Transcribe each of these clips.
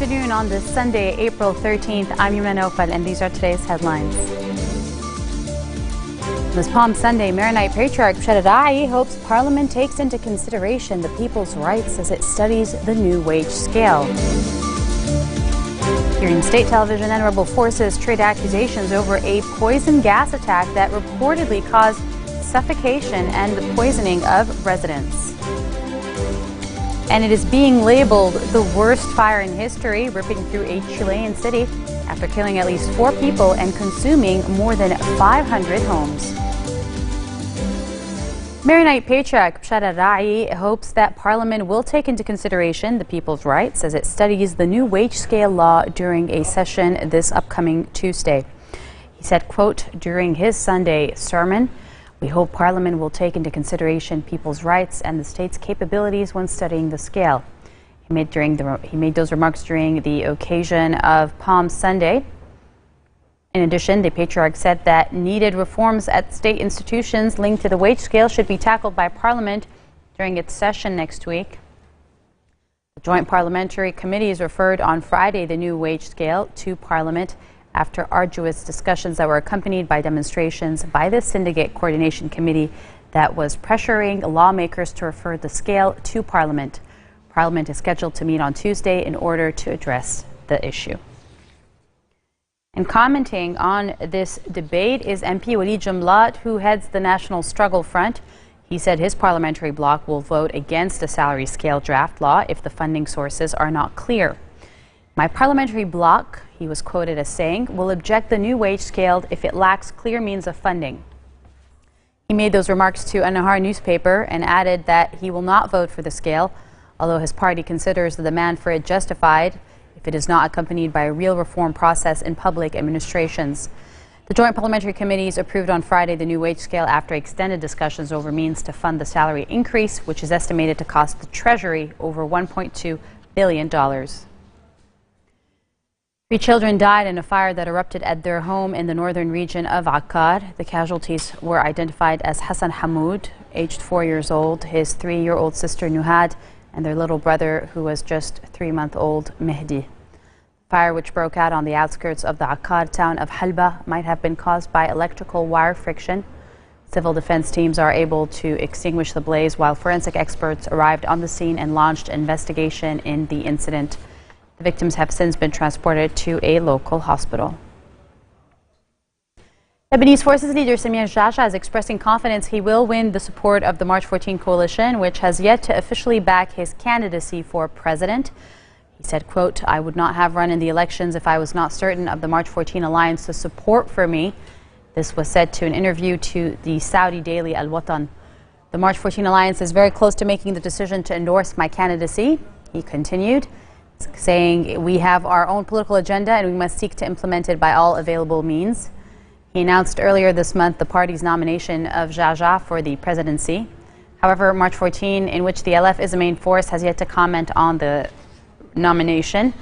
afternoon on this Sunday, April 13th. I'm Yuma Nofal, and these are today's headlines. This Palm Sunday, Maronite Patriarch Shadada'i hopes Parliament takes into consideration the people's rights as it studies the new wage scale. Hearing state television and rebel forces trade accusations over a poison gas attack that reportedly caused suffocation and the poisoning of residents. And it is being labeled the worst fire in history, ripping through a Chilean city after killing at least 4 people and consuming more than 500 homes. Maronite Patriarch Shadada'i hopes that Parliament will take into consideration the people's rights as it studies the new wage scale law during a session this upcoming Tuesday. He said, quote, during his Sunday sermon, "We hope Parliament will take into consideration people's rights and the state's capabilities when studying the scale." He made those remarks during the occasion of Palm Sunday. In addition, the Patriarch said that needed reforms at state institutions linked to the wage scale should be tackled by Parliament during its session next week. The Joint Parliamentary Committees referred on Friday the new wage scale to Parliament after arduous discussions that were accompanied by demonstrations by the Syndicate Coordination Committee that was pressuring lawmakers to refer the scale to Parliament. Parliament is scheduled to meet on Tuesday in order to address the issue. And commenting on this debate is MP Walid Jumlat, who heads the National Struggle Front. He said his parliamentary bloc will vote against a salary scale draft law if the funding sources are not clear. "My parliamentary bloc," he was quoted as saying, "will object the new wage scale if it lacks clear means of funding." He made those remarks to a Nahar newspaper and added that he will not vote for the scale, although his party considers the demand for it justified if it is not accompanied by a real reform process in public administrations. The Joint Parliamentary Committees approved on Friday the new wage scale after extended discussions over means to fund the salary increase, which is estimated to cost the Treasury over $1.2 billion. 3 children died in a fire that erupted at their home in the northern region of Akkad. The casualties were identified as Hassan Hamoud, aged 4 years old, his 3-year-old sister Nuhad, and their little brother, who was just 3-month-old Mehdi. The fire, which broke out on the outskirts of the Akkad town of Halba, might have been caused by electrical wire friction. Civil defense teams are able to extinguish the blaze while forensic experts arrived on the scene and launched an investigation in the incident. The victims have since been transported to a local hospital. Lebanese Forces leader Samir Jasha is expressing confidence he will win the support of the March 14 coalition, which has yet to officially back his candidacy for president. He said, quote, "I would not have run in the elections if I was not certain of the March 14 alliance's support for me." This was said to an interview to the Saudi daily Al Watan. "The March 14 alliance is very close to making the decision to endorse my candidacy," he continued, saying, "We have our own political agenda and we must seek to implement it by all available means." He announced earlier this month the party's nomination of Jaja for the presidency. However, March 14, in which the LF is the main force, has yet to comment on the nomination.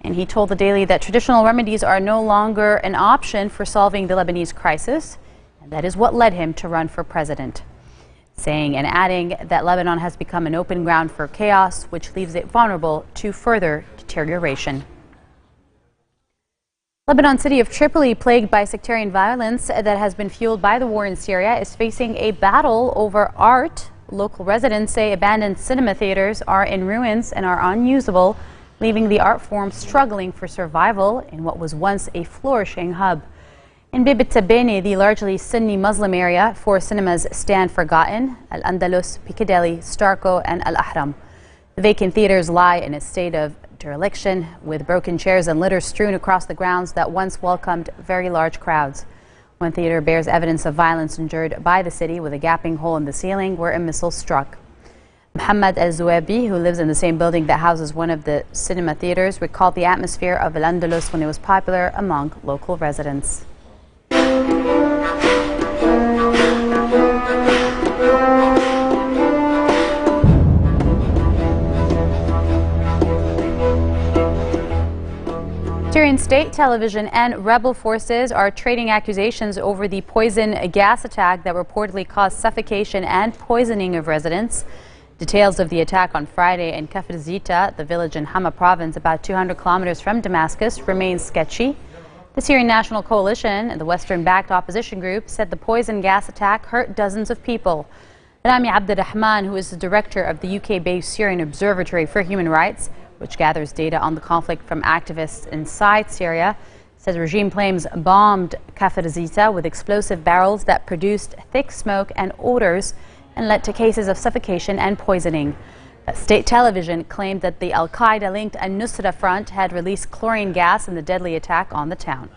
And he told the Daily that traditional remedies are no longer an option for solving the Lebanese crisis. And that is what led him to run for president. Saying and adding that Lebanon has become an open ground for chaos, which leaves it vulnerable to further deterioration. Lebanon city of Tripoli, plagued by sectarian violence that has been fueled by the war in Syria, is facing a battle over art. Local residents say abandoned cinema theaters are in ruins and are unusable, leaving the art form struggling for survival in what was once a flourishing hub. In Bibit Tabene, the largely Sunni Muslim area, 4 cinemas stand forgotten: Al-Andalus, Piccadilly, Starco, and Al-Ahram. The vacant theaters lie in a state of dereliction, with broken chairs and litter strewn across the grounds that once welcomed very large crowds. One theater bears evidence of violence endured by the city, with a gaping hole in the ceiling where a missile struck. Muhammad al-Zuwabi, who lives in the same building that houses one of the cinema theaters, recalled the atmosphere of Al-Andalus when it was popular among local residents. Syrian state television and rebel forces are trading accusations over the poison gas attack that reportedly caused suffocation and poisoning of residents. Details of the attack on Friday in Kafr Zita, the village in Hama province about 200 kilometers from Damascus, remains sketchy. The Syrian National Coalition, the Western-backed opposition group, said the poison gas attack hurt dozens of people. Rami Abdurrahman, who is the director of the UK-based Syrian Observatory for Human Rights, which gathers data on the conflict from activists inside Syria, says regime planes bombed Kafr Zita with explosive barrels that produced thick smoke and odors and led to cases of suffocation and poisoning. State television claimed that the Al-Qaeda-linked Al-Nusra Front had released chlorine gas in the deadly attack on the town.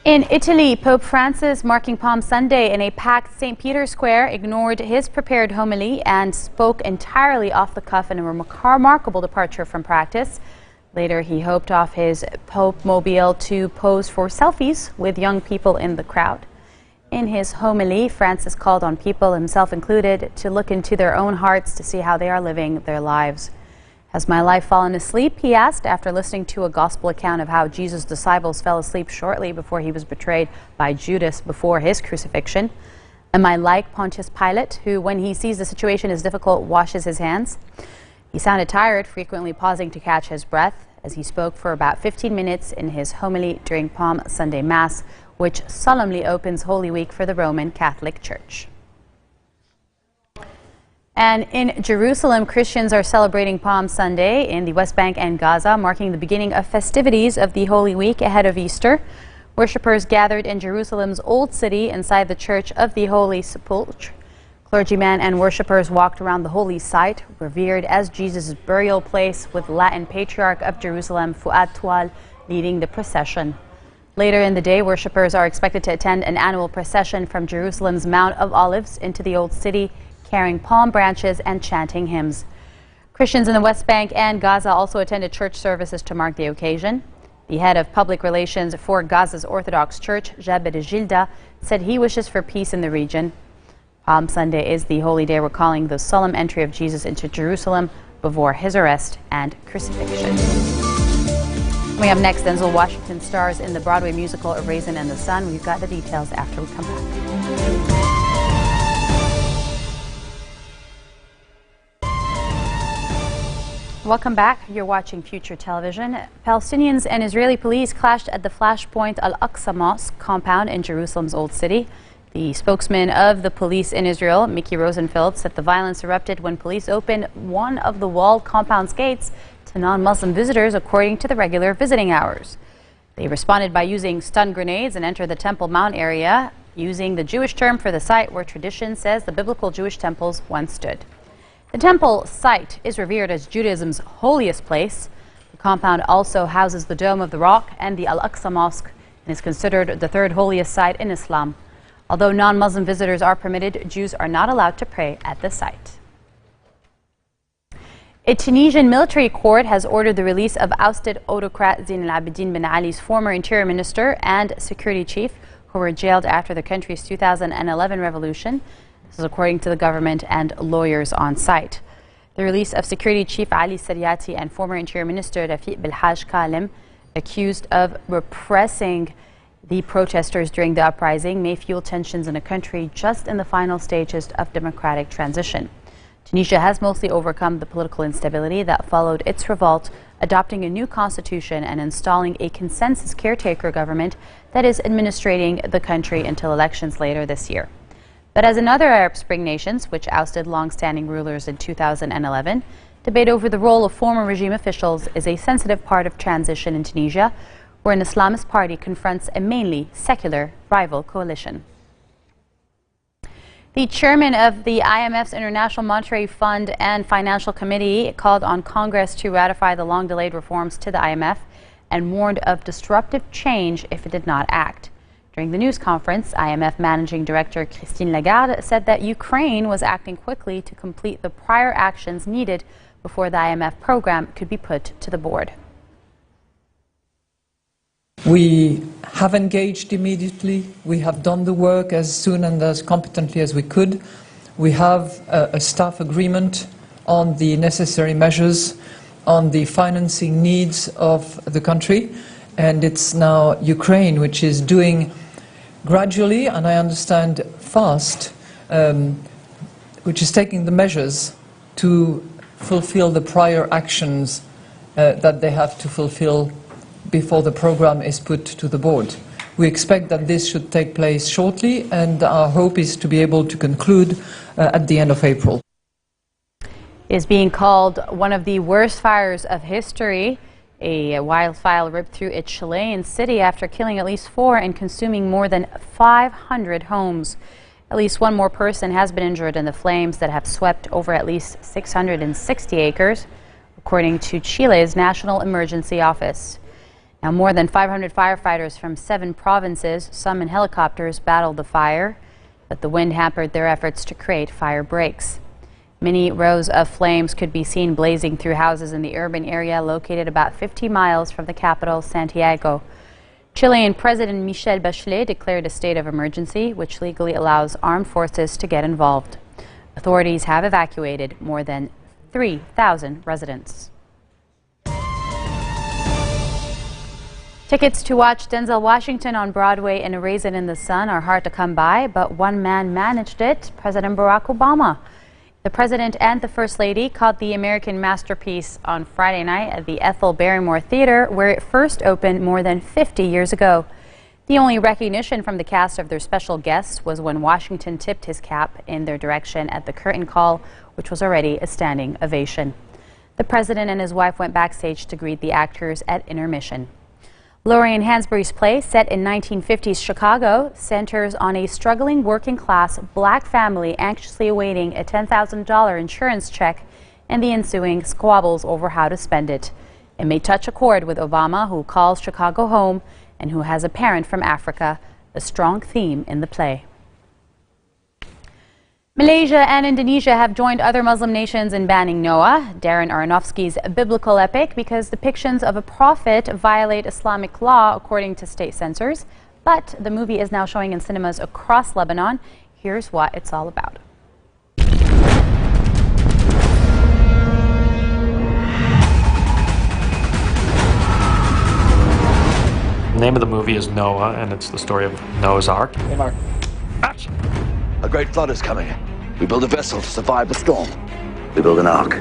In Italy, Pope Francis, marking Palm Sunday in a packed St. Peter's Square, ignored his prepared homily and spoke entirely off the cuff in a remarkable departure from practice. Later, he hopped off his Pope mobile to pose for selfies with young people in the crowd. In his homily, Francis called on people, himself included, to look into their own hearts to see how they are living their lives. Has my life fallen asleep? He asked after listening to a gospel account of how Jesus' disciples fell asleep shortly before he was betrayed by Judas before his crucifixion. Am I like Pontius Pilate, who, when he sees the situation is difficult, washes his hands? He sounded tired, frequently pausing to catch his breath, as he spoke for about 15 minutes in his homily during Palm Sunday Mass, which solemnly opens Holy Week for the Roman Catholic Church. And in Jerusalem, Christians are celebrating Palm Sunday in the West Bank and Gaza, marking the beginning of festivities of the Holy Week ahead of Easter. Worshippers gathered in Jerusalem's Old City inside the Church of the Holy Sepulchre. Clergymen and worshippers walked around the holy site, revered as Jesus' burial place, with Latin Patriarch of Jerusalem, Fuad Tual, leading the procession. Later in the day, worshippers are expected to attend an annual procession from Jerusalem's Mount of Olives into the Old City, carrying palm branches and chanting hymns. Christians in the West Bank and Gaza also attended church services to mark the occasion. The head of public relations for Gaza's Orthodox Church, Jaber Gilda, said he wishes for peace in the region. Palm Sunday is the holy day recalling the solemn entry of Jesus into Jerusalem before his arrest and crucifixion. Coming up next, Denzel Washington stars in the Broadway musical A Raisin in the Sun. We've got the details after we come back. Welcome back. You're watching Future Television. Palestinians and Israeli police clashed at the Flashpoint Al-Aqsa Mosque compound in Jerusalem's Old City. The spokesman of the police in Israel, Mickey Rosenfeld, said the violence erupted when police opened one of the walled compound's gates to non-Muslim visitors according to the regular visiting hours. They responded by using stun grenades and entered the Temple Mount area, using the Jewish term for the site where tradition says the biblical Jewish temples once stood. The temple site is revered as Judaism's holiest place. The compound also houses the Dome of the Rock and the Al-Aqsa Mosque and is considered the third holiest site in Islam. Although non-Muslim visitors are permitted, Jews are not allowed to pray at the site. A Tunisian military court has ordered the release of ousted autocrat Zine al-Abidine Ben Ali's former interior minister and security chief, who were jailed after the country's 2011 revolution. This is according to the government and lawyers on site. The release of security chief Ali Sariati and former interior minister Rafiq Belhaj Kalim, accused of repressing the protesters during the uprising, may fuel tensions in a country just in the final stages of democratic transition. Tunisia has mostly overcome the political instability that followed its revolt, adopting a new constitution and installing a consensus caretaker government that is administrating the country until elections later this year. But as in other Arab Spring nations, which ousted long-standing rulers in 2011, debate over the role of former regime officials is a sensitive part of transition in Tunisia, where an Islamist party confronts a mainly secular rival coalition. The chairman of the IMF's International Monetary Fund and Financial Committee called on Congress to ratify the long-delayed reforms to the IMF and warned of disruptive change if it did not act. During the news conference, IMF Managing Director Christine Lagarde said that Ukraine was acting quickly to complete the prior actions needed before the IMF program could be put to the board. We have engaged immediately. We have done the work as soon and as competently as we could. We have a staff agreement on the necessary measures, on the financing needs of the country. And it's now Ukraine which is doing gradually, and I understand fast, which is taking the measures to fulfill the prior actions that they have to fulfill before the program is put to the board. We expect that this should take place shortly, and our hope is to be able to conclude at the end of April. It is being called one of the worst fires of history. A wildfire ripped through a Chilean city after killing at least 4 and consuming more than 500 homes. At least one more person has been injured in the flames that have swept over at least 660 acres, according to Chile's National Emergency Office. Now, more than 500 firefighters from 7 provinces, some in helicopters, battled the fire, but the wind hampered their efforts to create fire breaks. Many rows of flames could be seen blazing through houses in the urban area located about 50 miles from the capital, Santiago. Chilean President Michelle Bachelet declared a state of emergency, which legally allows armed forces to get involved. Authorities have evacuated more than 3,000 residents. Tickets to watch Denzel Washington on Broadway in A Raisin in the Sun are hard to come by, but one man managed it: President Barack Obama. The President and the First Lady caught the American masterpiece on Friday night at the Ethel Barrymore Theater, where it first opened more than 50 years ago. The only recognition from the cast of their special guests was when Washington tipped his cap in their direction at the curtain call, which was already a standing ovation. The President and his wife went backstage to greet the actors at intermission. Lorraine Hansberry's play, set in 1950s Chicago, centers on a struggling working-class black family anxiously awaiting a $10,000 insurance check and the ensuing squabbles over how to spend it. It may touch a chord with Obama, who calls Chicago home and who has a parent from Africa, a strong theme in the play. Malaysia and Indonesia have joined other Muslim nations in banning Noah, Darren Aronofsky's biblical epic, because depictions of a prophet violate Islamic law, according to state censors. But the movie is now showing in cinemas across Lebanon. Here's what it's all about. The name of the movie is Noah, and it's the story of Noah's Ark. Hey, Mark. Action! A great flood is coming. We build a vessel to survive the storm. We build an ark.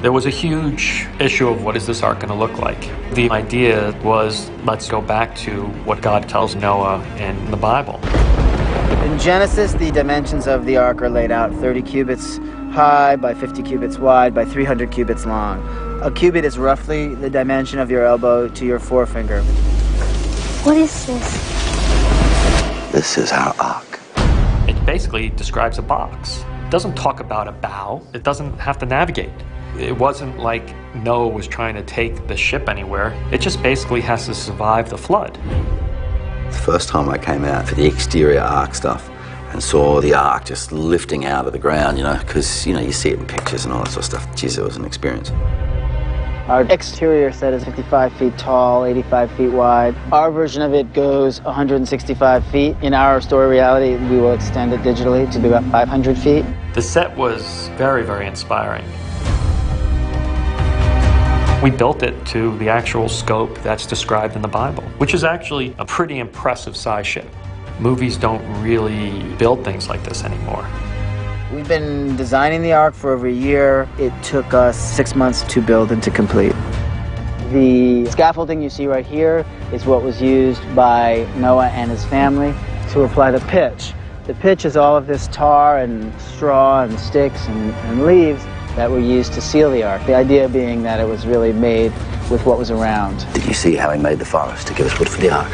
There was a huge issue of what is this ark going to look like. The idea was, let's go back to what God tells Noah in the Bible. In Genesis, the dimensions of the ark are laid out: 30 cubits high by 50 cubits wide by 300 cubits long. A cubit is roughly the dimension of your elbow to your forefinger. What is this? This is our ark. It basically describes a box. It doesn't talk about a bow. It doesn't have to navigate. It wasn't like Noah was trying to take the ship anywhere. It just basically has to survive the flood. The first time I came out for the exterior ark stuff and saw the ark just lifting out of the ground, because, you see it in pictures and all that sort of stuff. Geez, it was an experience. Our exterior set is 55 feet tall, 85 feet wide. Our version of it goes 165 feet. In our story reality, we will extend it digitally to be about 500 feet. The set was very, very inspiring. We built it to the actual scope that's described in the Bible, which is actually a pretty impressive size ship. Movies don't really build things like this anymore. We've been designing the ark for over a year. It took us 6 months to build and to complete. The scaffolding you see right here is what was used by Noah and his family to apply the pitch. The pitch is all of this tar and straw and sticks and leaves that were used to seal the ark. The idea being that it was really made with what was around. Did you see how he made the forest to give us wood for the ark?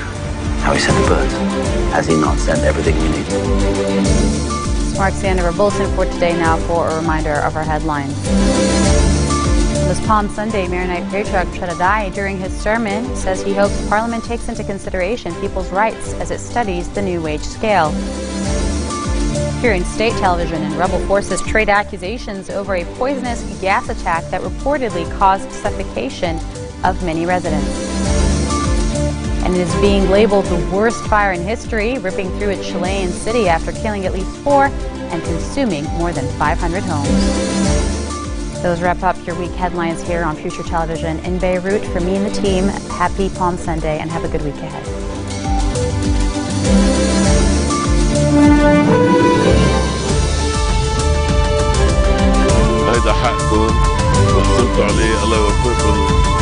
How he sent the birds? Has he not sent everything we need? Marks the end of our bulletin for today. Now for a reminder of our headlines. This Palm Sunday, Maronite Patriarch Shaddai, during his sermon, says he hopes Parliament takes into consideration people's rights as it studies the new wage scale. Here in state television, and rebel forces trade accusations over a poisonous gas attack that reportedly caused suffocation of many residents. And it is being labeled the worst fire in history, ripping through a Chilean city after killing at least 4 and consuming more than 500 homes. Those wrap up your week headlines here on Future Television in Beirut. For me and the team, happy Palm Sunday and have a good week ahead. عليه الله يوفقكم